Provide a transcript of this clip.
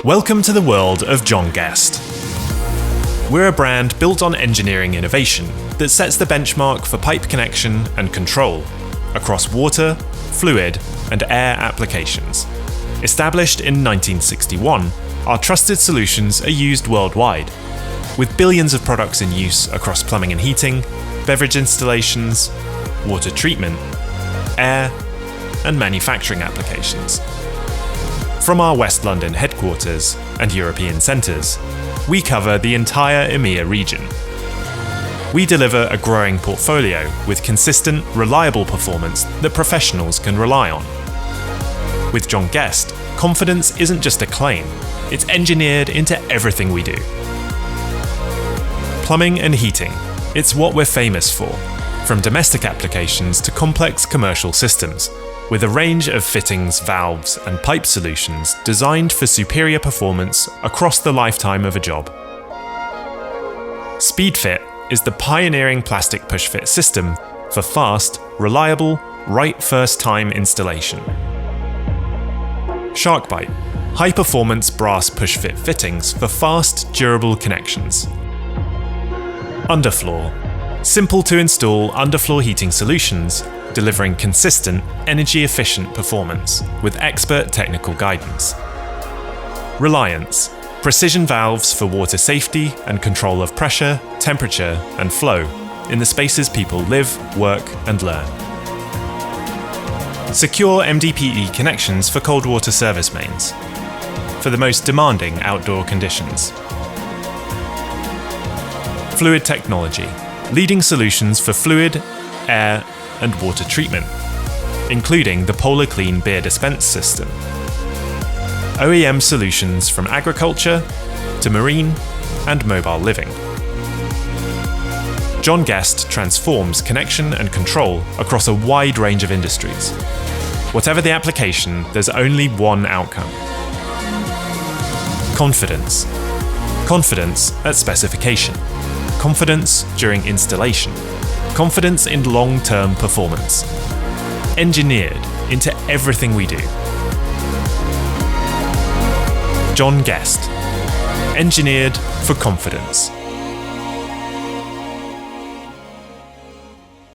Welcome to the world of John Guest. We're a brand built on engineering innovation that sets the benchmark for pipe connection and control across water, fluid, and air applications. Established in 1961, our trusted solutions are used worldwide, with billions of products in use across plumbing and heating, beverage installations, water treatment, air, and manufacturing applications. From our West London headquarters and European centres, we cover the entire EMEA region. We deliver a growing portfolio with consistent, reliable performance that professionals can rely on. With John Guest, confidence isn't just a claim, it's engineered into everything we do. Plumbing and heating, it's what we're famous for, from domestic applications to complex commercial systems, with a range of fittings, valves, and pipe solutions designed for superior performance across the lifetime of a job. SpeedFit is the pioneering plastic push-fit system for fast, reliable, right first-time installation. SharkBite, high-performance brass push-fit fittings for fast, durable connections. Underfloor, simple-to-install underfloor heating solutions delivering consistent, energy-efficient performance with expert technical guidance. Reliance, precision valves for water safety and control of pressure, temperature, and flow in the spaces people live, work, and learn. Secure MDPE connections for cold water service mains for the most demanding outdoor conditions. Fluid Technology, leading solutions for fluid, air, and water treatment, including the Polar Clean beer dispense system. OEM solutions from agriculture to marine and mobile living. John Guest transforms connection and control across a wide range of industries. Whatever the application, there's only one outcome. Confidence. Confidence at specification. Confidence during installation. Confidence in long-term performance. Engineered into everything we do. John Guest. Engineered for confidence.